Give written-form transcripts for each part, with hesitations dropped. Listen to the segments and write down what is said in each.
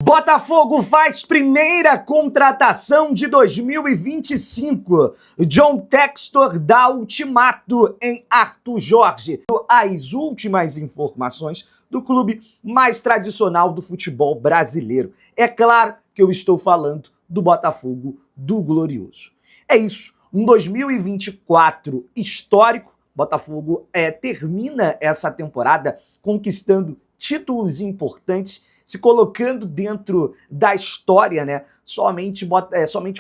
Botafogo faz primeira contratação de 2025. John Textor dá ultimato em Arthur Jorge. As últimas informações do clube mais tradicional do futebol brasileiro. É claro que eu estou falando do Botafogo do Glorioso. É isso, um 2024 histórico. Botafogo termina essa temporada conquistando títulos importantes, se colocando dentro da história, né? Somente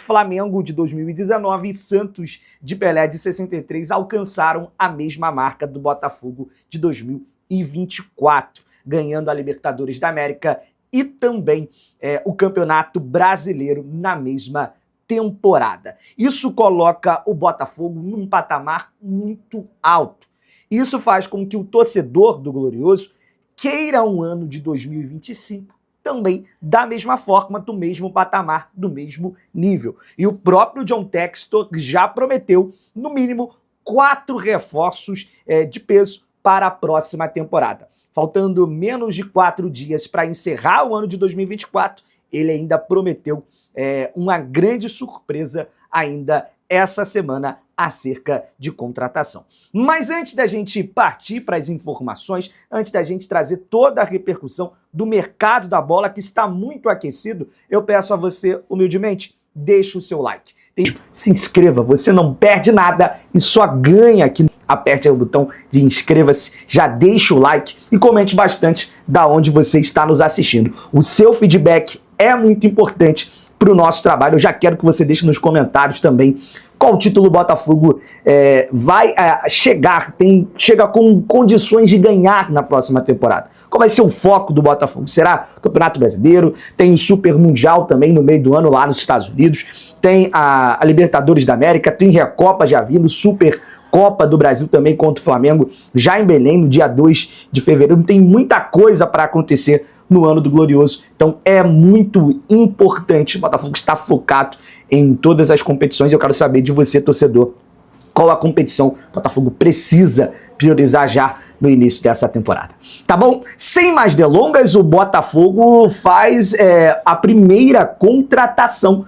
Flamengo de 2019 e Santos de Pelé de 63 alcançaram a mesma marca do Botafogo de 2024, ganhando a Libertadores da América e também o Campeonato Brasileiro na mesma temporada. Isso coloca o Botafogo num patamar muito alto. Isso faz com que o torcedor do Glorioso queira um ano de 2025 também da mesma forma, do mesmo patamar, do mesmo nível. E o próprio John Textor já prometeu, no mínimo, 4 reforços de peso para a próxima temporada. Faltando menos de 4 dias para encerrar o ano de 2024, ele ainda prometeu uma grande surpresa ainda essa semana acerca de contratação. Mas antes da gente partir para as informações, antes da gente trazer toda a repercussão do mercado da bola, que está muito aquecido, eu peço a você, humildemente, deixe o seu like. Se inscreva, você não perde nada e só ganha aqui. Aperte aí o botão de inscreva-se, já deixe o like e comente bastante da onde você está nos assistindo. O seu feedback é muito importante para o nosso trabalho. Eu já quero que você deixe nos comentários também qual título o Botafogo vai chega com condições de ganhar na próxima temporada. Qual vai ser o foco do Botafogo? Será o Campeonato Brasileiro? Tem o Super Mundial também no meio do ano lá nos Estados Unidos. Tem a Libertadores da América, tem Recopa já vindo, Super Copa do Brasil também contra o Flamengo, já em Belém, no dia 2 de fevereiro. Tem muita coisa para acontecer no ano do Glorioso. Então é muito importante. O Botafogo está focado em todas as competições. Eu quero saber de você, torcedor, qual a competição o Botafogo precisa priorizar já no início dessa temporada. Tá bom? Sem mais delongas, o Botafogo faz a primeira contratação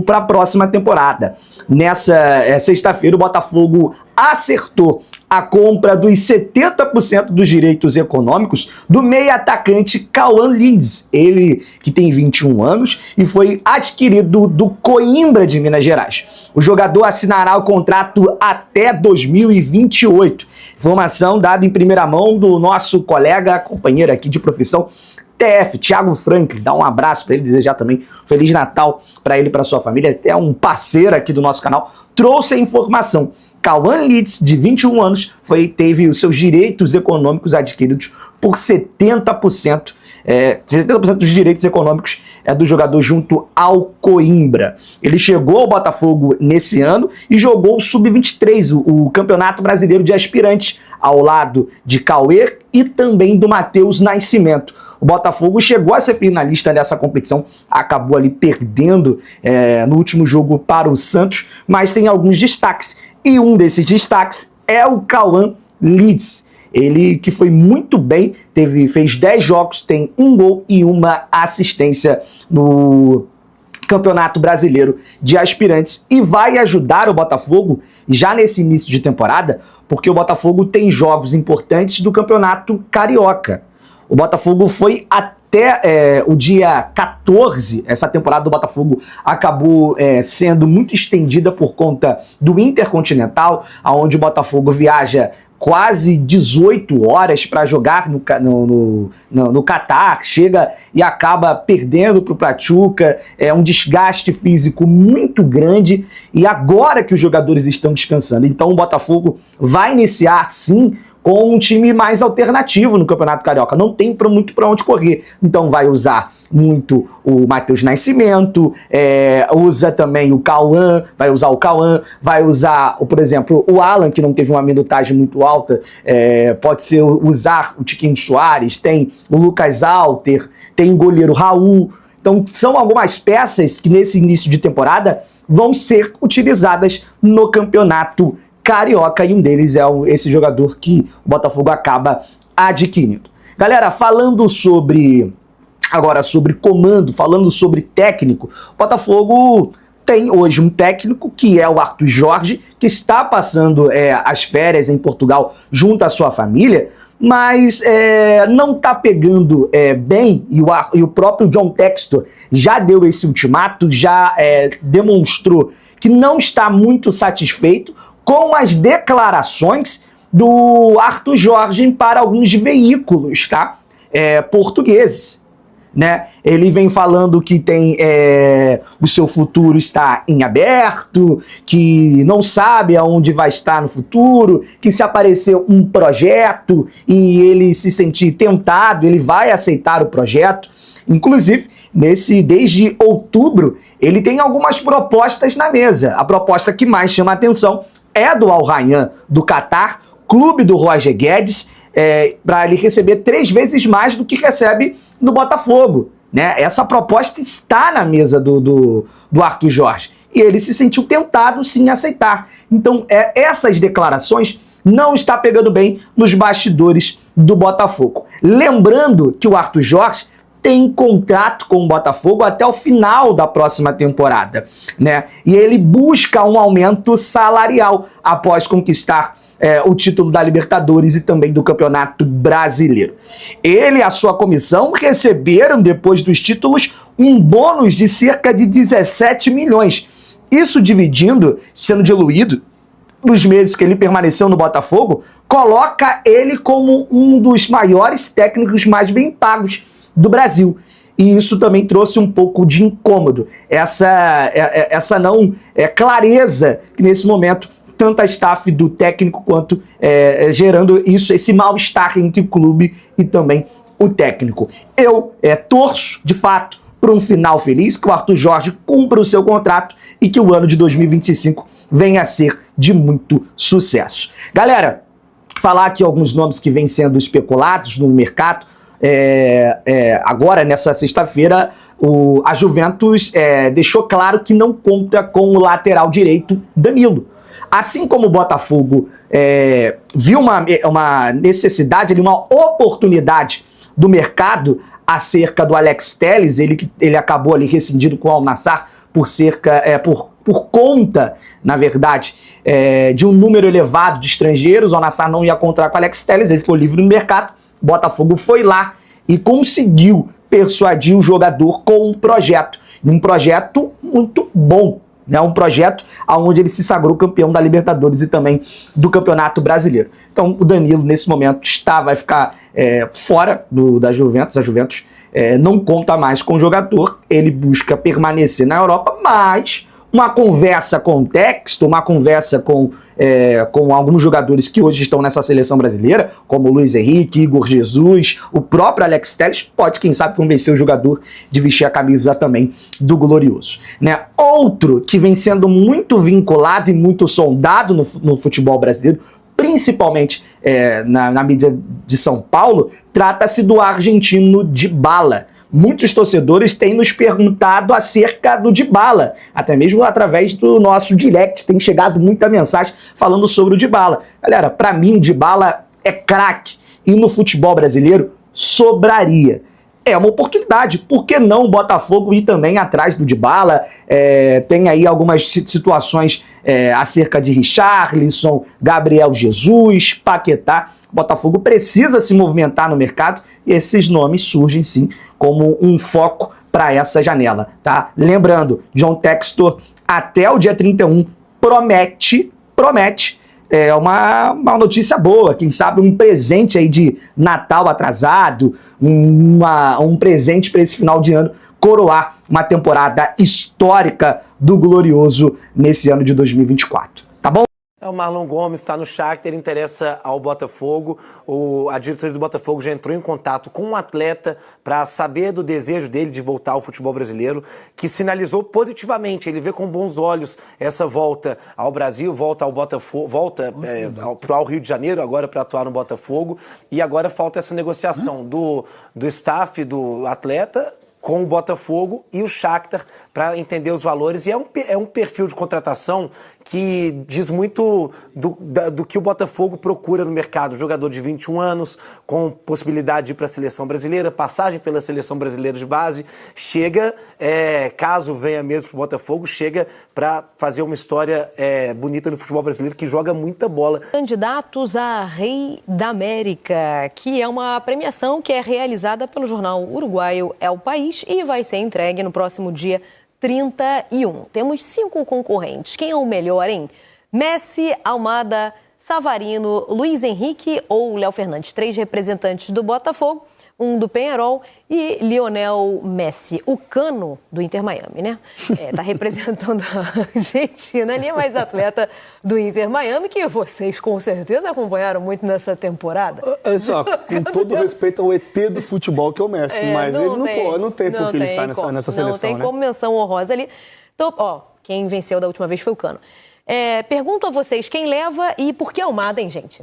para a próxima temporada. Nessa sexta-feira, o Botafogo acertou a compra dos 70% dos direitos econômicos do meia-atacante Cauã Lids, ele que tem 21 anos e foi adquirido do Coimbra de Minas Gerais. O jogador assinará o contrato até 2028. Informação dada em primeira mão do nosso colega, companheiro aqui de profissão, TF, Thiago Franklin. Dá um abraço para ele, desejar também Feliz Natal para ele e para sua família. É um parceiro aqui do nosso canal, trouxe a informação. Cauã Lids, de 21 anos, teve os seus direitos econômicos adquiridos por 70%. 70% dos direitos econômicos do jogador junto ao Coimbra. Ele chegou ao Botafogo nesse ano e jogou o Sub-23, o Campeonato Brasileiro de Aspirantes, ao lado de Cauê e também do Matheus Nascimento. O Botafogo chegou a ser finalista dessa competição, acabou ali perdendo no último jogo para o Santos, mas tem alguns destaques. E um desses destaques é o Cauã Lids. Ele que foi muito bem, fez 10 jogos, tem 1 gol e 1 assistência no Campeonato Brasileiro de Aspirantes e vai ajudar o Botafogo já nesse início de temporada, porque o Botafogo tem jogos importantes do Campeonato Carioca. O Botafogo foi até o dia 14, essa temporada do Botafogo acabou sendo muito estendida por conta do Intercontinental, onde o Botafogo viaja quase 18 horas para jogar no Catar, chega e acaba perdendo para o Pachuca, um desgaste físico muito grande, e agora que os jogadores estão descansando. Então o Botafogo vai iniciar, sim, com um time mais alternativo no Campeonato Carioca. Não tem muito para onde correr. Então vai usar muito o Matheus Nascimento, usa também o Cauã, vai usar, por exemplo, o Alan, que não teve uma minutagem muito alta, pode ser usar o Tiquinho Soares, tem o Lucas Alter, tem o goleiro Raul. Então são algumas peças que nesse início de temporada vão ser utilizadas no Campeonato Carioca, e um deles é esse jogador que o Botafogo acaba adquirindo. Galera, falando sobre Agora, sobre comando, falando sobre técnico, o Botafogo tem hoje um técnico que é o Arthur Jorge, que está passando as férias em Portugal junto à sua família, mas não está pegando bem, e o próprio John Textor já deu esse ultimato, já demonstrou que não está muito satisfeito com as declarações do Arthur Jorge para alguns veículos, tá? Portugueses. Né? Ele vem falando que tem o seu futuro está em aberto, que não sabe aonde vai estar no futuro, que se aparecer um projeto e ele se sentir tentado, ele vai aceitar o projeto. Inclusive, desde outubro, ele tem algumas propostas na mesa. A proposta que mais chama a atenção é do Al Rayyan, do Catar, clube do Roger Guedes, para ele receber 3 vezes mais do que recebe no Botafogo, né? Essa proposta está na mesa do Arthur Jorge e ele se sentiu tentado sim a aceitar. Então, essas declarações não está pegando bem nos bastidores do Botafogo. Lembrando que o Arthur Jorge tem contrato com o Botafogo até o final da próxima temporada, né? E ele busca um aumento salarial após conquistar o título da Libertadores e também do Campeonato Brasileiro. Ele e a sua comissão receberam, depois dos títulos, um bônus de cerca de 17 milhões. Isso sendo diluído nos meses que ele permaneceu no Botafogo, coloca ele como um dos maiores técnicos mais bem pagos do Brasil. E isso também trouxe um pouco de incômodo, essa não clareza que nesse momento tanto a staff do técnico quanto gerando esse mal-estar entre o clube e também o técnico. Eu torço, de fato, para um final feliz, que o Arthur Jorge cumpra o seu contrato e que o ano de 2025 venha a ser de muito sucesso. Galera, falar aqui alguns nomes que vêm sendo especulados no mercado. Agora, nessa sexta-feira, a Juventus deixou claro que não conta com o lateral direito Danilo. Assim como o Botafogo viu uma necessidade, uma oportunidade do mercado acerca do Alex Telles, ele acabou ali rescindido com o Al-Nassr por conta, na verdade, de um número elevado de estrangeiros. O Al-Nassr não ia contar com o Alex Telles, ele ficou livre no mercado. O Botafogo foi lá e conseguiu persuadir o jogador com um projeto muito bom. Um projeto onde ele se sagrou campeão da Libertadores e também do Campeonato Brasileiro. Então o Danilo nesse momento vai ficar fora da Juventus. A Juventus não conta mais com o jogador, ele busca permanecer na Europa, mas uma conversa com o Textor, uma conversa com alguns jogadores que hoje estão nessa seleção brasileira, como o Luiz Henrique, Igor Jesus, o próprio Alex Telles, pode, quem sabe, convencer o jogador de vestir a camisa também do Glorioso, né? Outro que vem sendo muito vinculado e muito sondado no futebol brasileiro, principalmente na mídia de São Paulo, trata-se do argentino Dybala. Muitos torcedores têm nos perguntado acerca do Dybala, até mesmo através do nosso direct, tem chegado muita mensagem falando sobre o Dybala. Galera, para mim, o Dybala é craque e no futebol brasileiro sobraria. É uma oportunidade, por que não o Botafogo ir também atrás do Dybala? Tem aí algumas situações acerca de Richarlison, Gabriel Jesus, Paquetá. O Botafogo precisa se movimentar no mercado e esses nomes surgem sim como um foco para essa janela, tá? Lembrando, John Textor até o dia 31 promete uma notícia boa, quem sabe um presente aí de Natal atrasado, um presente para esse final de ano, coroar uma temporada histórica do Glorioso nesse ano de 2024, tá bom? O Marlon Gomes está no Shakhtar, interessa ao Botafogo. A diretoria do Botafogo já entrou em contato com um atleta para saber do desejo dele de voltar ao futebol brasileiro, que sinalizou positivamente. Ele vê com bons olhos essa volta ao Brasil, volta ao Botafogo, volta ao Rio de Janeiro agora para atuar no Botafogo. E agora falta essa negociação do staff do atleta com o Botafogo e o Shakhtar para entender os valores. E é um perfil de contratação que diz muito do que o Botafogo procura no mercado. Jogador de 21 anos, com possibilidade de ir para a seleção brasileira, passagem pela seleção brasileira de base, chega, caso venha mesmo para o Botafogo, chega para fazer uma história bonita no futebol brasileiro, que joga muita bola. Candidatos a Rei da América, que é uma premiação que é realizada pelo jornal uruguaio El País e vai ser entregue no próximo dia 31. Temos 5 concorrentes. Quem é o melhor, hein? Messi, Almada, Savarino, Luiz Henrique ou Léo Fernandes. 3 representantes do Botafogo, um do Peñarol e Lionel Messi, o Cano do Inter Miami, né? Tá representando a Argentina ali, mais atleta do Inter Miami, que vocês com certeza acompanharam muito nessa temporada. Olha só, com todo respeito ao ET do futebol que é o Messi, mas ele não tem por que ele estar nessa seleção, não tem né? como, menção honrosa ali. Então, quem venceu da última vez foi o Cano. Pergunto a vocês, quem leva e por que Almada, hein, gente?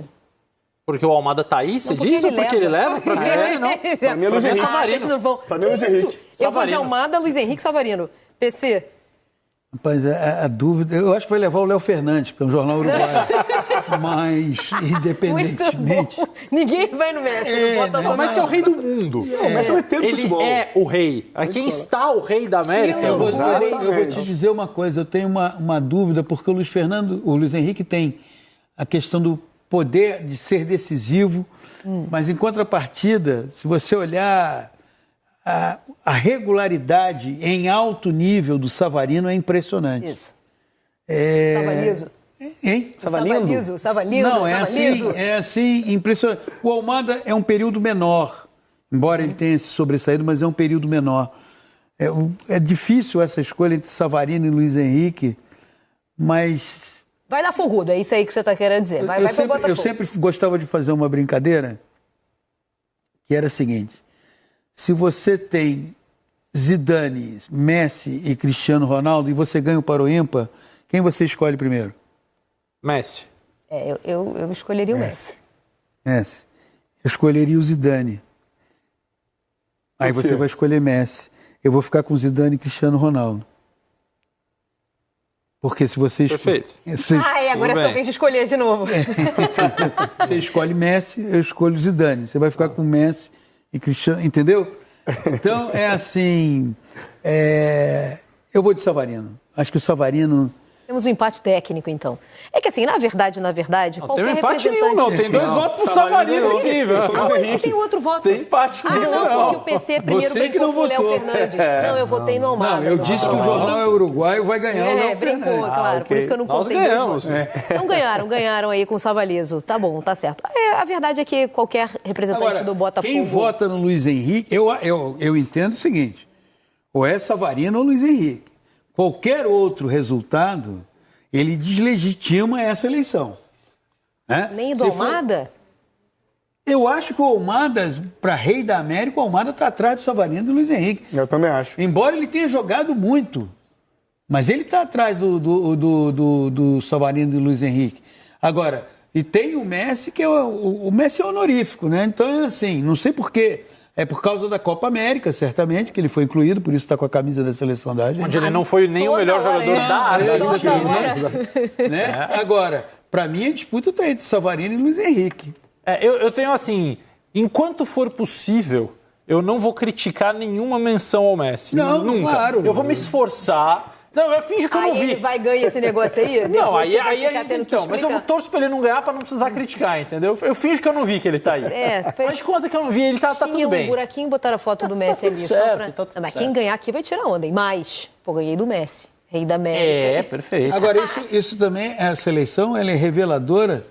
Porque o Almada tá aí, você diz? Ou porque ele leva? Pra mim, ele não. Pra mim é Luiz Henrique. Pra mim é Luiz Henrique. Eu vou de Almada, Luiz Henrique, Savarino. PC? Rapaz, a dúvida... Eu acho que vai levar o Léo Fernandes, porque é um jornal uruguaio. Mas, independentemente... Ninguém vai no Messi. O Messi é o rei do mundo. O Messi é o ET do futebol. Ele é o rei. Quem está o rei da América? Eu vou te dizer uma coisa. Eu tenho uma dúvida, porque o Luiz Henrique tem a questão do poder de ser decisivo, mas em contrapartida, se você olhar a regularidade em alto nível do Savarino é impressionante. Isso. Savalizo. Hein? Savalizo. Não, é assim impressionante. O Almada é um período menor, embora ele tenha se sobressaído, mas é um período menor. É difícil essa escolha entre Savarino e Luiz Henrique, mas... Vai dar forrudo, é isso aí que você está querendo dizer. Eu sempre gostava de fazer uma brincadeira que era a seguinte: se você tem Zidane, Messi e Cristiano Ronaldo e você ganha o Para o Ímpar, quem você escolhe primeiro? Messi. Eu escolheria o Messi. Messi. Eu escolheria o Zidane. Aí você vai escolher Messi. Eu vou ficar com Zidane e Cristiano Ronaldo. Porque se você... Perfeito. Agora é sua vez de escolher de novo. Você escolhe Messi, eu escolho Zidane. Você vai ficar com Messi e Cristiano, entendeu? Então, é assim... Eu vou de Savarino. Acho que o Savarino... Temos um empate técnico, então. É que assim, na verdade, não qualquer tem empate representante... nenhum, não. Tem 2 votos pro Savarino. Incrível. Aonde que tem outro voto? Tem empate nenhum, não. Porque o PC primeiro Você que não brincou com o Léo votou. Fernandes. Não, eu votei no Almada. Não, eu disse que o jornal é uruguaio, vai ganhar o Léo brincou, Fernandes. claro. Por isso que eu não contei Nós ganhamos. Então ganharam aí com o Savalizo. Tá bom, tá certo. A verdade é que qualquer representante Agora, do Botafogo... quem vota no Luiz Henrique, eu entendo o seguinte, ou é Savarino ou Luiz Henrique. Qualquer outro resultado, ele deslegitima essa eleição. Né? Nem do Almada? Eu acho que o Almada, para Rei da América, o Almada está atrás do Savarino e do Luiz Henrique. Eu também acho. Embora ele tenha jogado muito, mas ele está atrás do Savarino e do Luiz Henrique. Agora, e tem o Messi, que o Messi é honorífico, né? Então, assim, não sei por quê. É por causa da Copa América, certamente, que ele foi incluído, por isso está com a camisa da seleção da Argentina. Onde ele não foi nem o melhor jogador da Argentina. Né? Agora, para mim, a disputa está entre Savarino e Luiz Henrique. Eu tenho assim, enquanto for possível, eu não vou criticar nenhuma menção ao Messi. Não, nunca. Claro. Eu vou me esforçar. Não, eu finjo que eu não vi. Ele vai ganhar esse negócio aí? Não, aí então, mas eu torço pra ele não ganhar pra não precisar criticar, entendeu? Eu finjo que eu não vi que ele tá aí. Faz de conta que eu não vi, ele tá tudo bem. Tinha um buraquinho, botaram a foto do Messi ali. Certo, tá tudo mas certo. quem ganhar aqui vai tirar onda, hein? Mas, ganhei do Messi, Rei da América. Perfeito. Agora, isso também, essa eleição, ela é reveladora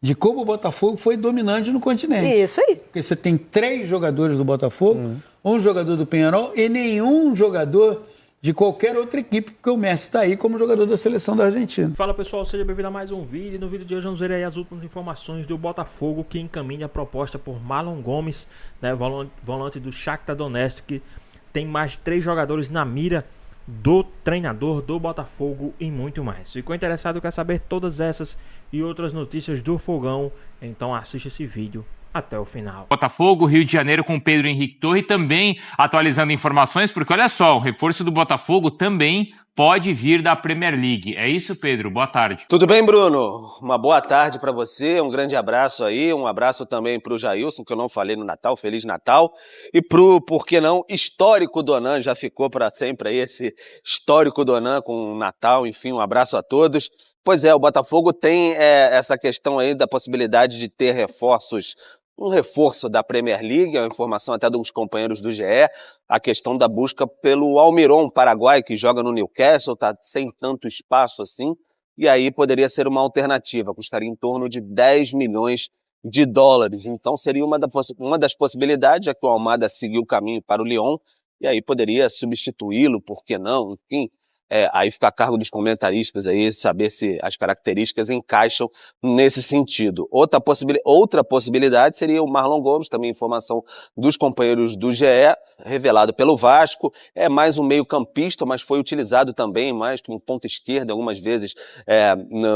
de como o Botafogo foi dominante no continente. Isso aí. Porque você tem 3 jogadores do Botafogo, um jogador do Peñarol e nenhum jogador de qualquer outra equipe, porque o Messi está aí como jogador da seleção da Argentina. Fala pessoal, seja bem-vindo a mais um vídeo. E no vídeo de hoje vamos ver aí as últimas informações do Botafogo, que encaminha a proposta por Marlon Gomes, né, volante do Shakhtar Donetsk. Tem mais 3 jogadores na mira do treinador do Botafogo e muito mais. Ficou interessado, quer saber todas essas e outras notícias do Fogão? Então assista esse vídeo até o final. Botafogo, Rio de Janeiro com Pedro Henrique Torre também atualizando informações, porque olha só, o reforço do Botafogo também pode vir da Premier League. É isso, Pedro? Boa tarde. Tudo bem, Bruno? Uma boa tarde para você, um grande abraço aí, um abraço também para o Jailson, que eu não falei no Natal, Feliz Natal, e pro, por que não, histórico Donan, já ficou para sempre aí esse histórico Donan com o Natal, enfim, um abraço a todos. Pois é, o Botafogo tem essa questão aí da possibilidade de ter reforços, um reforço da Premier League, é uma informação até de uns companheiros do GE, a questão da busca pelo Almiron, paraguai, que joga no Newcastle, está sem tanto espaço assim, e aí poderia ser uma alternativa, custaria em torno de 10 milhões de dólares. Então seria uma das possibilidades, já que o Almada seguiu o caminho para o Lyon, e aí poderia substituí-lo, por que não, enfim. Aí fica a cargo dos comentaristas aí saber se as características encaixam nesse sentido. Outra possibilidade seria o Marlon Gomes, também informação dos companheiros do GE, revelado pelo Vasco. É mais um meio-campista, mas foi utilizado também mais como ponta esquerda algumas vezes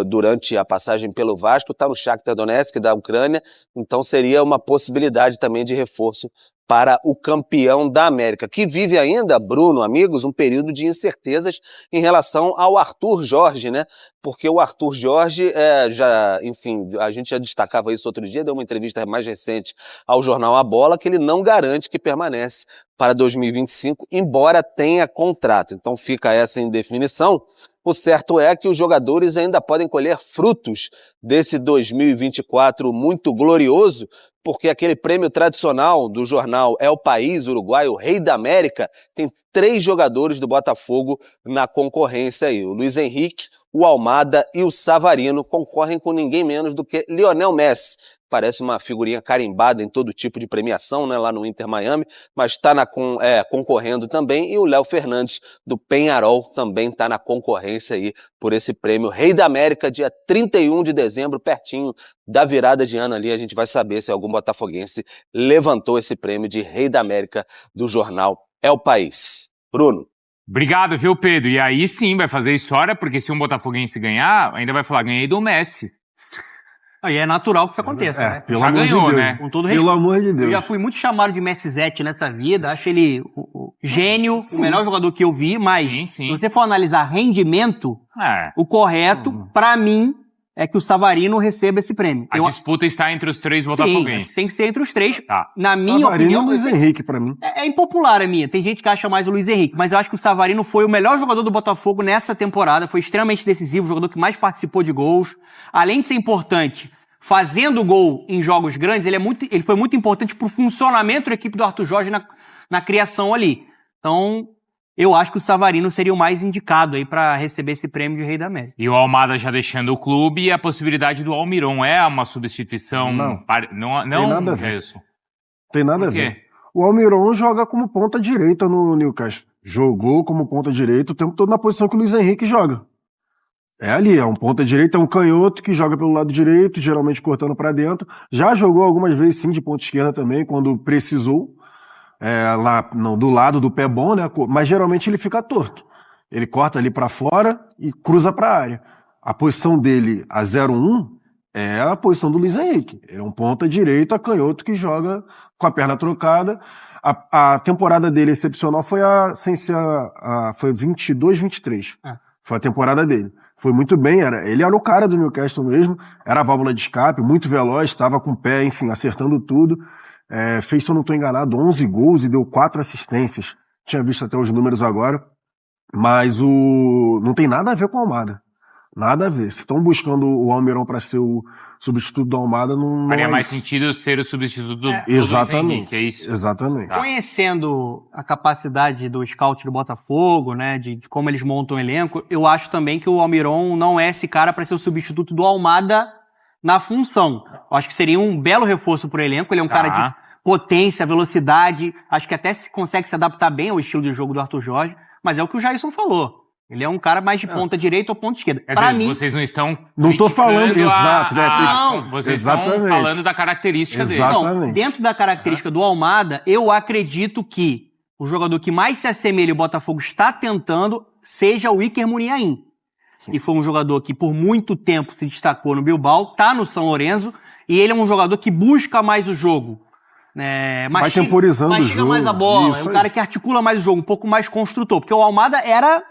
durante a passagem pelo Vasco. Está no Shakhtar Donetsk da Ucrânia, então seria uma possibilidade também de reforço para o campeão da América, que vive ainda, Bruno, amigos, um período de incertezas em relação ao Arthur Jorge, né? Porque o Arthur Jorge, enfim, a gente já destacava isso outro dia, deu uma entrevista mais recente ao jornal A Bola, que ele não garante que permanece para 2025, embora tenha contrato. Então fica essa indefinição. O certo é que os jogadores ainda podem colher frutos desse 2024 muito glorioso, porque aquele prêmio tradicional do jornal É o País Uruguaio, o Rei da América, tem 3 jogadores do Botafogo na concorrência aí. O Luiz Henrique, o Almada e o Savarino concorrem com ninguém menos do que Lionel Messi. Parece uma figurinha carimbada em todo tipo de premiação, né, lá no Inter Miami, mas está concorrendo também. E o Léo Fernandes, do Peñarol, também está na concorrência aí por esse prêmio Rei da América, dia 31 de dezembro, pertinho da virada de ano ali. A gente vai saber se algum botafoguense levantou esse prêmio de Rei da América do jornal É o País. Bruno. Obrigado, viu, Pedro? E aí sim vai fazer história, porque se um botafoguense ganhar, ainda vai falar, ganhei do Messi. Aí é natural que isso aconteça, né? Já ganhou, de né? Com todo Pelo amor de Deus. Eu já fui muito chamado de Messizete nessa vida, acho ele o gênio, o melhor jogador que eu vi, mas se você for analisar rendimento, o correto, pra mim, é que o Savarino receba esse prêmio. A disputa está entre os 3 botafoguenses. Sim, tem que ser entre os 3. Tá. Na minha opinião... o Luiz Henrique, pra mim. É impopular a minha. Tem gente que acha mais o Luiz Henrique, mas eu acho que o Savarino foi o melhor jogador do Botafogo nessa temporada, foi extremamente decisivo, o jogador que mais participou de gols. Além de ser importante, fazendo gol em jogos grandes, ele foi muito importante pro funcionamento da equipe do Arthur Jorge na criação ali. Então, eu acho que o Savarino seria o mais indicado aí para receber esse prêmio de Rei da América. E o Almada já deixando o clube e a possibilidade do Almiron é uma substituição? Não. Não, tem nada a ver. Isso. Tem nada a ver. O Almiron joga como ponta direita no Newcastle. Jogou como ponta direita o tempo todo na posição que o Luiz Henrique joga. É ali, é um ponta direita, é um canhoto que joga pelo lado direito, geralmente cortando para dentro. Já jogou algumas vezes sim de ponta esquerda também, quando precisou. Do lado do pé bom, né? Mas geralmente ele fica torto. Ele corta ali para fora e cruza para a área. A posição dele, a 0-1, é a posição do Luiz Henrique. Ele é um ponta direita, canhoto que joga com a perna trocada. A temporada dele excepcional foi foi 22-23. Foi a temporada dele. Foi muito bem, ele era o cara do Newcastle mesmo, era a válvula de escape, muito veloz, estava com o pé, enfim, acertando tudo. Fez, se eu não estou enganado, 11 gols e deu 4 assistências. Tinha visto até os números agora. Mas não tem nada a ver com o Almada. Nada a ver. Se estão buscando o Almiron para ser o substituto do Almada, não faria é mais isso. sentido ser o substituto do Exatamente. Luiz Henrique, é isso? Exatamente. Tá. Conhecendo a capacidade do scout do Botafogo, né, de como eles montam o elenco, eu acho também que o Almiron não é esse cara para ser o substituto do Almada na função. Eu acho que seria um belo reforço pro elenco. Ele é um cara de potência, velocidade, acho que até consegue se adaptar bem ao estilo de jogo do Arthur Jorge, mas é o que o Jailson falou. Ele é um cara mais de ponta direita ou ponta esquerda. Pra mim, vocês não estão não tô falando exato, né? Não, vocês estão falando da característica dele. Não, dentro da característica do Almada, eu acredito que o jogador que mais se assemelha o Botafogo está tentando seja o Iker Muniain. E foi um jogador que por muito tempo se destacou no Bilbao, tá no São Lourenço E ele é um jogador que busca mais o jogo. Vai temporizando o jogo. Mastiga mais a bola. É um cara que articula mais o jogo, um pouco mais construtor. Porque o Almada era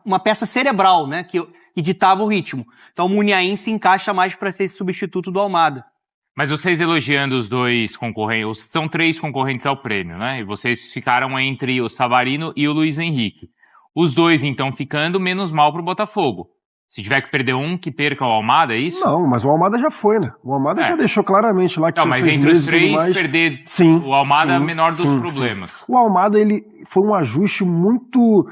uma peça cerebral, né? Que ditava o ritmo. Então o Muniain se encaixa mais para ser esse substituto do Almada. Mas vocês elogiando os dois concorrentes, são 3 concorrentes ao prêmio, né? E vocês ficaram entre o Savarino e o Luiz Henrique. Os dois, então, ficando menos mal pro Botafogo. Se tiver que perder um, que perca o Almada, é isso? Não, mas o Almada já foi, né? O Almada já deixou claramente lá que não, mas entre os 3, perder o Almada é o menor dos problemas. Sim. O Almada, ele foi um ajuste muito...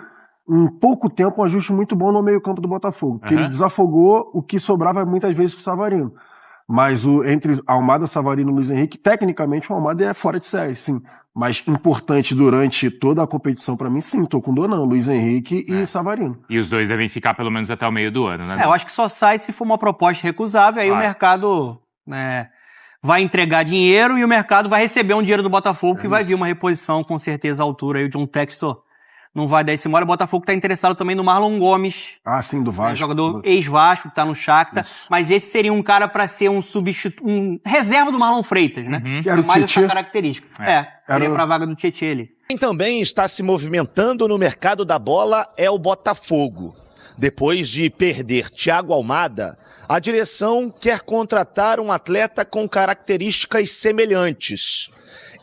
Em pouco tempo, um ajuste muito bom no meio-campo do Botafogo. Porque ele desafogou o que sobrava muitas vezes pro Savarino. Mas entre Almada, Savarino e Luiz Henrique, tecnicamente o Almada é fora de série, sim. Mas importante durante toda a competição pra mim, sim, tô com Donan, Luiz Henrique e Savarino. E os dois devem ficar pelo menos até o meio do ano, né? Eu acho que só sai se for uma proposta recusável, aí o mercado vai entregar dinheiro e o mercado vai receber um dinheiro do Botafogo, que vai vir uma reposição com certeza à altura. Aí o John Textor não vai dar esse mole. O Botafogo tá interessado também no Marlon Gomes. Ah, sim, do Vasco. Jogador ex-Vasco, que tá no Shakhtar. Mas esse seria um cara pra ser um substituto, reserva do Marlon Freitas, né? Que era o mais Tietê. essa característica. Seria pra vaga do Tietê ali. Quem também está se movimentando no mercado da bola é o Botafogo. Depois de perder Thiago Almada, a direção quer contratar um atleta com características semelhantes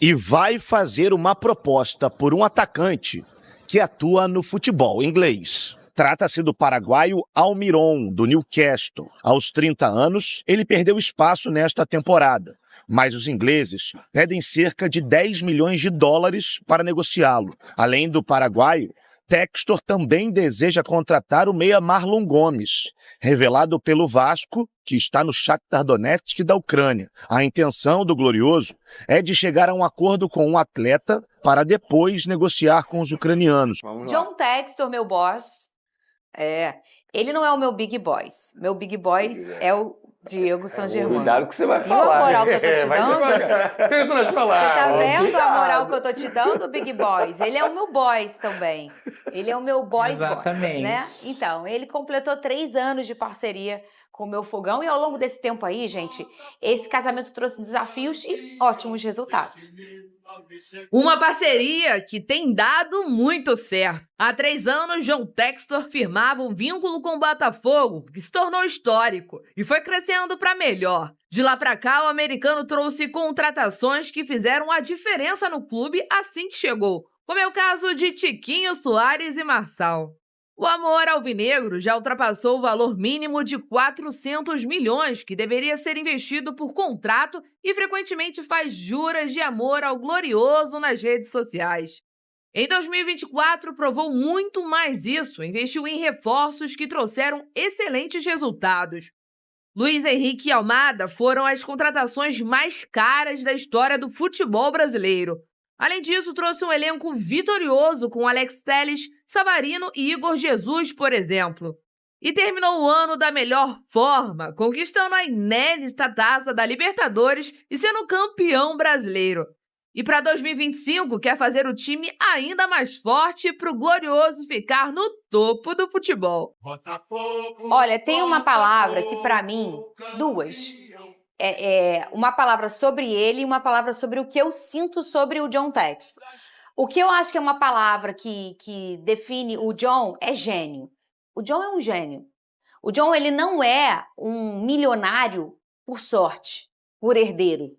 e vai fazer uma proposta por um atacante que atua no futebol inglês. Trata-se do paraguaio Almiron, do Newcastle. Aos 30 anos, ele perdeu espaço nesta temporada, mas os ingleses pedem cerca de 10 milhões de dólares para negociá-lo. Além do paraguaio, Textor também deseja contratar o meia Marlon Gomes, revelado pelo Vasco, que está no Shakhtar Donetsk da Ucrânia. A intenção do Glorioso é de chegar a um acordo com um atleta para depois negociar com os ucranianos. John Textor, meu boss, ele não é o meu Big Boys. Meu Big Boys é o Diego San Germano. Cuidado que você vai falar. Viu a moral que eu tô te dando? Pensa nas palavras. Você tá vendo a moral que eu tô te dando, Big Boys? Ele é o meu boys também. Ele é o meu boys, né? Então, ele completou 3 anos de parceria com o meu fogão e ao longo desse tempo aí, gente, esse casamento trouxe desafios e ótimos resultados. Uma parceria que tem dado muito certo. Há 3 anos, John Textor firmava um vínculo com o Botafogo, que se tornou histórico e foi crescendo para melhor. De lá para cá, o americano trouxe contratações que fizeram a diferença no clube assim que chegou, como é o caso de Tiquinho Soares e Marçal. O amor alvinegro já ultrapassou o valor mínimo de 400 milhões que deveria ser investido por contrato e frequentemente faz juras de amor ao Glorioso nas redes sociais. Em 2024, provou muito mais isso, investiu em reforços que trouxeram excelentes resultados. Luiz Henrique e Almada foram as contratações mais caras da história do futebol brasileiro. Além disso, trouxe um elenco vitorioso com Alex Telles, Savarino e Igor Jesus, por exemplo. E terminou o ano da melhor forma, conquistando a inédita taça da Libertadores e sendo campeão brasileiro. E para 2025, quer fazer o time ainda mais forte para o Glorioso ficar no topo do futebol. Olha, tem uma palavra que para mim, duas... uma palavra sobre ele e uma palavra sobre o que eu sinto sobre o John Textor. O que eu acho que é uma palavra que define o John é gênio. O John é um gênio. O John, ele não é um milionário por sorte, por herdeiro.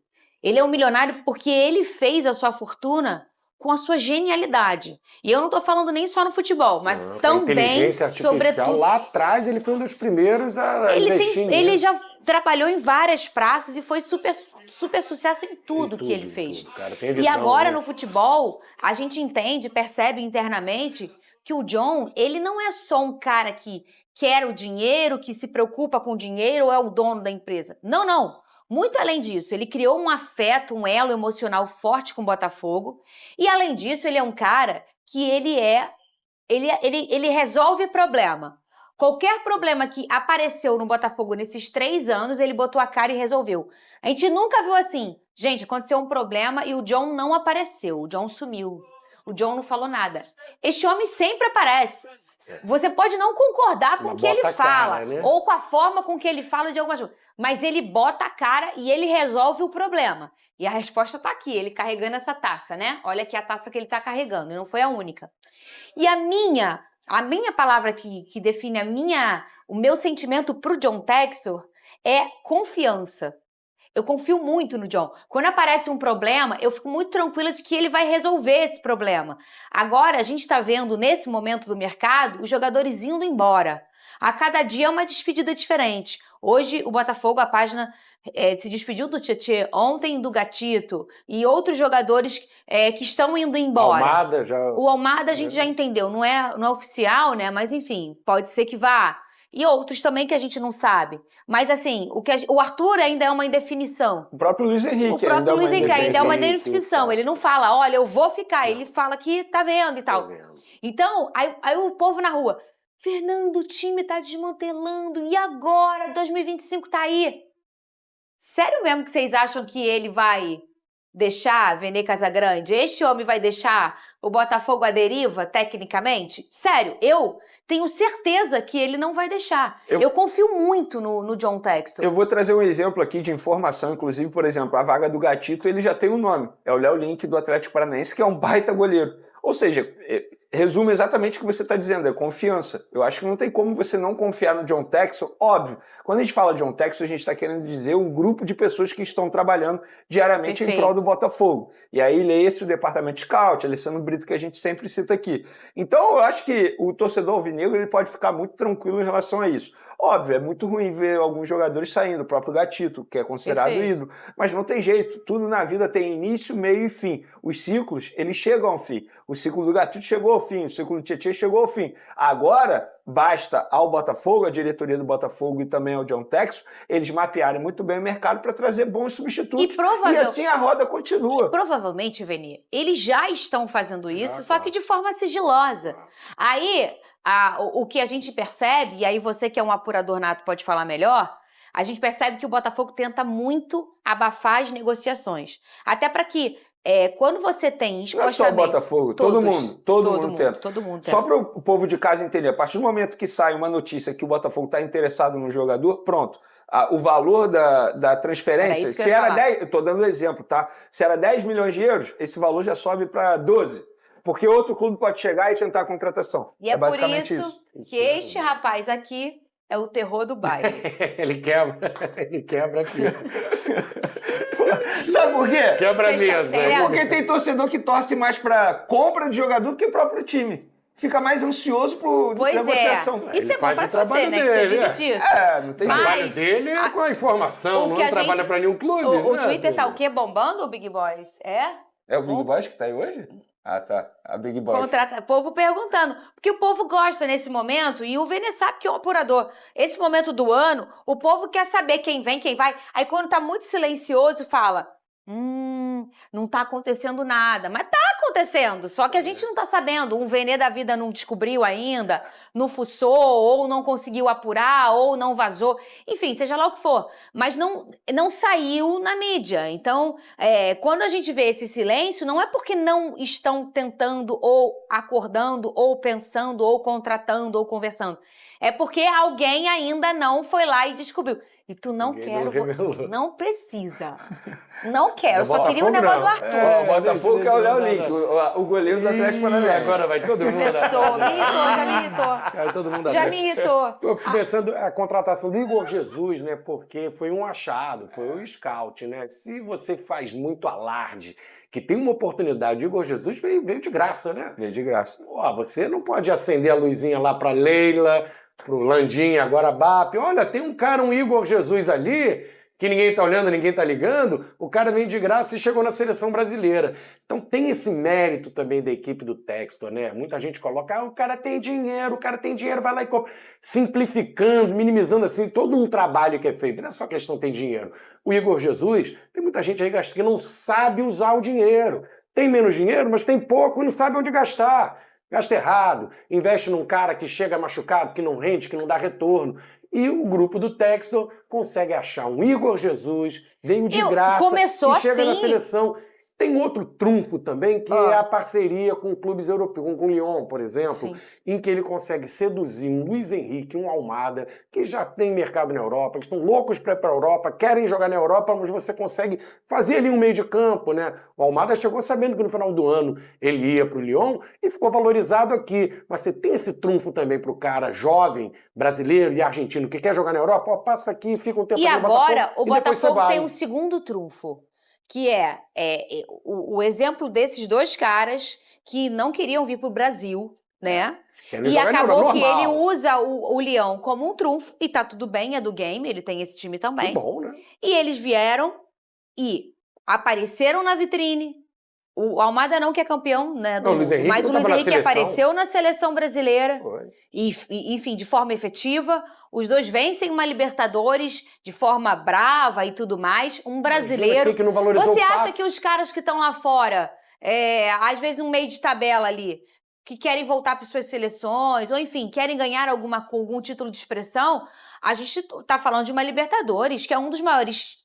Ele é um milionário porque ele fez a sua fortuna com a sua genialidade. E eu não tô falando nem só no futebol, mas também, inteligência artificial, sobretudo... Lá atrás ele foi um dos primeiros a investir. Ele já trabalhou em várias praças e foi super sucesso em tudo que ele fez. Cara, tem visão, e agora, né? no futebol, a gente entende, percebe internamente que o John, ele não é só um cara que quer o dinheiro, que se preocupa com o dinheiro ou é o dono da empresa. Não, não. Muito além disso, ele criou um afeto, um elo emocional forte com o Botafogo. E além disso, ele é um cara que ele resolve problema. Qualquer problema que apareceu no Botafogo nesses 3 anos, ele botou a cara e resolveu. A gente nunca viu assim, gente, aconteceu um problema e o John não apareceu, o John sumiu. O John não falou nada. Este homem sempre aparece. Você pode não concordar com o que ele fala, cara, né? ou com a forma com que ele fala de algumas coisas, mas ele bota a cara e ele resolve o problema. E a resposta tá aqui, ele carregando essa taça, né? Olha aqui a taça que ele tá carregando, e não foi a única. E a minha palavra que define o meu sentimento pro John Textor é confiança. Eu confio muito no John. Quando aparece um problema, eu fico muito tranquila de que ele vai resolver esse problema. Agora, a gente está vendo, nesse momento do mercado, os jogadores indo embora. A cada dia é uma despedida diferente. Hoje, o Botafogo, a página, se despediu do Tietê, ontem do Gatito, e outros jogadores que estão indo embora. Almada já... O Almada a gente já entendeu, não é oficial, né? Mas enfim, pode ser que vá. E outros também que a gente não sabe. Mas assim, o Arthur ainda é uma indefinição. O próprio Luiz Henrique. O próprio Luiz Henrique ainda é uma indefinição. Ele não fala, olha, eu vou ficar. Ele fala que tá vendo e tal. Então, aí o povo na rua, Fernando, o time tá desmantelando. E agora? 2025 tá aí. Sério mesmo que vocês acham que ele vai deixar Vene Casagrande? Este homem vai deixar o Botafogo à deriva, tecnicamente? Sério, eu tenho certeza que ele não vai deixar. Eu confio muito no John Textor. Eu vou trazer um exemplo aqui de informação, inclusive, por exemplo, a vaga do Gatito, ele já tem um nome. É o Léo Link do Atlético Paranaense, que é um baita goleiro. Ou seja, resume exatamente o que você está dizendo, é confiança. Eu acho que não tem como você não confiar no John Textor. Óbvio, quando a gente fala John Textor, a gente está querendo dizer um grupo de pessoas que estão trabalhando diariamente em prol do Botafogo. E aí leia-se o departamento de scout, Alessandro Brito, que a gente sempre cita aqui. Então eu acho que o torcedor alvinegro ele pode ficar muito tranquilo em relação a isso. Óbvio, é muito ruim ver alguns jogadores saindo, o próprio Gatito, que é considerado ídolo, mas não tem jeito, tudo na vida tem início, meio e fim. Os ciclos, eles chegam ao fim. O ciclo do Gatito chegou ao fim, o ciclo do Tietê chegou ao fim. Agora, basta ao Botafogo, a diretoria do Botafogo e também ao John Textor, eles mapearem muito bem o mercado para trazer bons substitutos. E assim a roda continua. E provavelmente, Vene, eles já estão fazendo isso, só que de forma sigilosa. Aí, o que a gente percebe, e aí você que é um apurador nato pode falar melhor, a gente percebe que o Botafogo tenta muito abafar as negociações. Até para que, quando você tem expostamente... Não é só o Botafogo, todo mundo tenta. Todo mundo tenta. Só para o povo de casa entender, a partir do momento que sai uma notícia que o Botafogo está interessado no jogador, pronto. O valor da transferência, se era 10, eu estou dando exemplo, tá? Se era 10 milhões de euros, esse valor já sobe para 12. Porque outro clube pode chegar e tentar a contratação. E é basicamente por isso que este rapaz aqui é o terror do baile. Ele quebra aqui. Sabe por quê? Quebra a mesa. Porque tem torcedor que torce mais para compra de jogador do que o próprio time. Fica mais ansioso por negociação. Isso é bom pra você, né? Que você vive disso. Não tem jeito. O trabalho dele é com a informação, não trabalha pra nenhum clube. O Twitter tá o quê? Bombando, o Big Boys? É o Big Boys que tá aí hoje? Ah, tá. A Big Boy. O povo perguntando. Porque o povo gosta nesse momento, e o Vene sabe que é um apurador. Esse momento do ano, o povo quer saber quem vem, quem vai. Aí quando tá muito silencioso, fala... não tá acontecendo nada. Mas tá acontecendo, só que a gente não tá sabendo. Um Vene da vida não descobriu ainda, não fuçou, ou não conseguiu apurar, ou não vazou. Enfim, seja lá o que for. Mas não saiu na mídia. Então, quando a gente vê esse silêncio, não é porque não estão tentando, ou acordando, ou pensando, ou contratando, ou conversando. É porque alguém ainda não foi lá e descobriu. E tu não não precisa. Não quero, eu só queria o negócio do Arthur. O Botafogo é o Léo Link, o goleiro do Atlético Paranaense. Agora vai todo mundo. Me irritou. Todo mundo já me irritou. Eu fico pensando a contratação do Igor Jesus, né? Porque foi um achado, foi o scout, né? Se você faz muito alarde, que tem uma oportunidade, o Igor Jesus veio de graça, né? Veio de graça. Você não pode acender a luzinha lá pra Leila, pro Landim, agora BAP. Olha, tem um Igor Jesus ali, que ninguém tá olhando, ninguém tá ligando, o cara vem de graça e chegou na seleção brasileira. Então tem esse mérito também da equipe do Textor, né? Muita gente coloca, o cara tem dinheiro, vai lá e compra. Simplificando, minimizando assim, todo um trabalho que é feito. Não é só questão tem dinheiro. O Igor Jesus, tem muita gente aí que não sabe usar o dinheiro. Tem menos dinheiro, mas tem pouco e não sabe onde gastar. Gasta errado, investe num cara que chega machucado, que não rende, que não dá retorno. E o grupo do Textor consegue achar um Igor Jesus, veio de graça, começou e chega assim, na seleção. Tem outro trunfo também, que é a parceria com clubes europeus, com o Lyon, por exemplo, em que ele consegue seduzir um Luiz Henrique, um Almada, que já tem mercado na Europa, que estão loucos para ir para a Europa, querem jogar na Europa, mas você consegue fazer ali um meio de campo, né? O Almada chegou sabendo que no final do ano ele ia para o Lyon e ficou valorizado aqui. Mas você tem esse trunfo também para o cara jovem, brasileiro e argentino, que quer jogar na Europa, ó, passa aqui, fica um tempo E no agora Botafogo, o Botafogo tem um segundo trunfo, que é o exemplo desses dois caras que não queriam vir para o Brasil, né? E acabou que ele usa o Lyon como um trunfo, e tá tudo bem, é do game, ele tem esse time também. Que bom, né? E eles vieram e apareceram na vitrine. O Almada não, que é campeão, né? Não, Luiz Henrique, mas o Luiz Henrique apareceu na seleção brasileira. Foi. E, enfim, de forma efetiva. Os dois vencem uma Libertadores de forma brava e tudo mais. Um brasileiro. Que não valorizou Você o acha passe? que os caras que estão lá fora, às vezes um meio de tabela ali, que querem voltar para suas seleções, ou enfim, querem ganhar algum título de expressão, a gente tá falando de uma Libertadores, que é um dos maiores...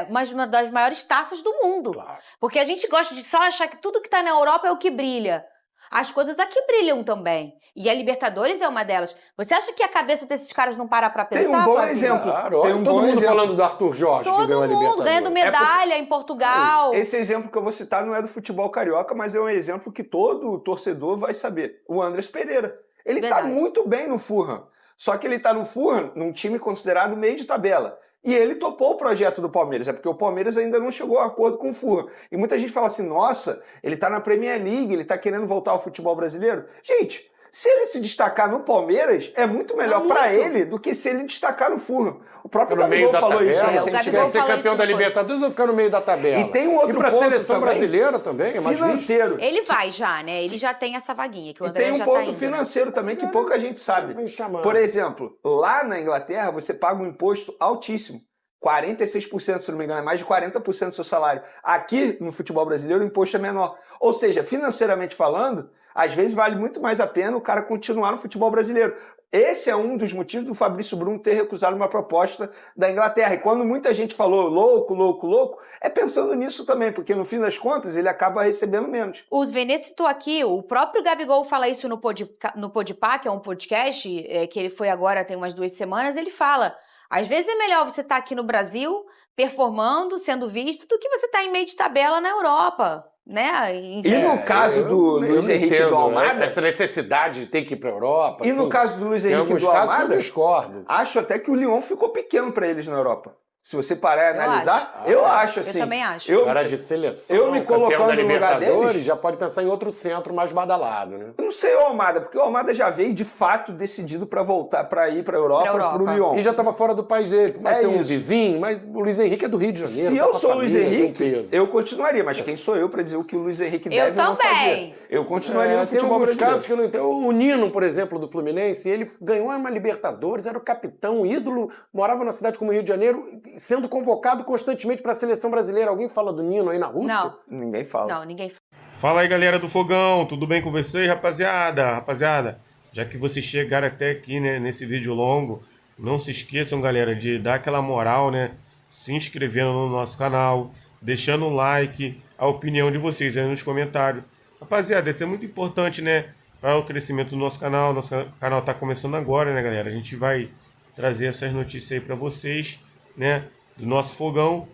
uma das maiores taças do mundo. Claro. Porque a gente gosta de só achar que tudo que tá na Europa é o que brilha. As coisas aqui brilham também. E a Libertadores é uma delas. Você acha que a cabeça desses caras não para pra pensar? Tem um bom Flavinho? exemplo. Claro, Tem um todo bom mundo exemplo. falando do Arthur Jorge, que ganhou a Todo mundo Libertadores. ganhando medalha em Portugal. Esse exemplo que eu vou citar não é do futebol carioca, mas é um exemplo que todo torcedor vai saber. O Andrés Pereira. Ele tá Verdade. muito bem no Fulham. Só que ele tá no Fulham, num time considerado meio de tabela. E ele topou o projeto do Palmeiras, porque o Palmeiras ainda não chegou a acordo com o Fulham. E muita gente fala assim, nossa, ele tá na Premier League, ele tá querendo voltar ao futebol brasileiro. Gente, se ele se destacar no Palmeiras, é muito melhor pra ele do que se ele destacar no Fulham. O próprio No meio Gabigol da falou isso tabela, recentemente. quer ser falou campeão isso da depois. Libertadores ou ficar no meio da tabela? E tem um outro E pra ponto seleção também, brasileira também, é mais financeiro. Ele vai já, né? Ele já tem essa vaguinha, que o E André tem um já tá ponto indo. financeiro também que pouca gente sabe. Vem chamando. Por exemplo, lá na Inglaterra você paga um imposto altíssimo. 46%, se não me engano, é mais de 40% do seu salário. Aqui, no futebol brasileiro, o imposto é menor. Ou seja, financeiramente falando, às vezes vale muito mais a pena o cara continuar no futebol brasileiro. Esse é um dos motivos do Fabrício Bruno ter recusado uma proposta da Inglaterra. E quando muita gente falou louco, louco, louco, é pensando nisso também, porque no fim das contas ele acaba recebendo menos. Os Venê citou aqui, o próprio Gabigol fala isso no Podpah, que é um podcast, que ele foi agora tem umas 2 semanas, ele fala, às vezes é melhor você estar aqui no Brasil, performando, sendo visto, do que você estar em meio de tabela na Europa, né? E no caso do Luiz Henrique e do Almada... Essa necessidade de ter que ir pra Europa. E assim, no caso do Luiz Henrique e do casos que Almada, eu discordo. acho até que o Lyon ficou pequeno para eles na Europa. Se você parar e Eu analisar, acho. eu acho assim. Eu também acho. Cara de seleção, eu me campeão colocando da no lugar Libertadores, deles, já pode pensar em outro centro mais badalado, né? eu não sei o Almada, porque o Almada já veio de fato decidido para voltar, para ir para a Europa, para o Lyon. E já estava fora do país dele, vai ser um isso. vizinho, mas o Luiz Henrique é do Rio de Janeiro. Se tá eu com a sou o Luiz família, tem Henrique, peso. eu continuaria, mas quem sou eu para dizer o que o Luiz Henrique Eu deve ou não também. fazer? Eu continuaria no Tem futebol alguns brasileiro. casos que eu não entendo. O Nino, por exemplo, do Fluminense, ele ganhou uma Libertadores, era o capitão, o ídolo, morava numa cidade como Rio de Janeiro, sendo convocado constantemente para a seleção brasileira. Alguém fala do Nino aí na Rússia? Não. Ninguém fala. Não, ninguém fala. Fala aí, galera do Fogão, tudo bem com vocês, rapaziada? Rapaziada, já que vocês chegaram até aqui, né, nesse vídeo longo, não se esqueçam, galera, de dar aquela moral, né, se inscrevendo no nosso canal, deixando um like, a opinião de vocês aí nos comentários. Rapaziada, isso é muito importante, né, para o crescimento do nosso canal. Nosso canal tá começando agora, né, galera? A gente vai trazer essas notícias aí para vocês, né, do nosso Fogão.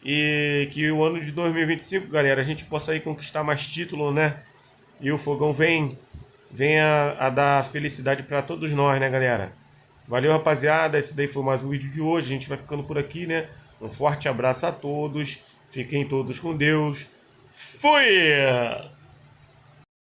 E que o ano de 2025, galera, a gente possa aí conquistar mais títulos, né? E o Fogão vem a dar felicidade para todos nós, né, galera? Valeu, rapaziada. Esse daí foi mais um vídeo de hoje. A gente vai ficando por aqui, né? Um forte abraço a todos. Fiquem todos com Deus. Fui!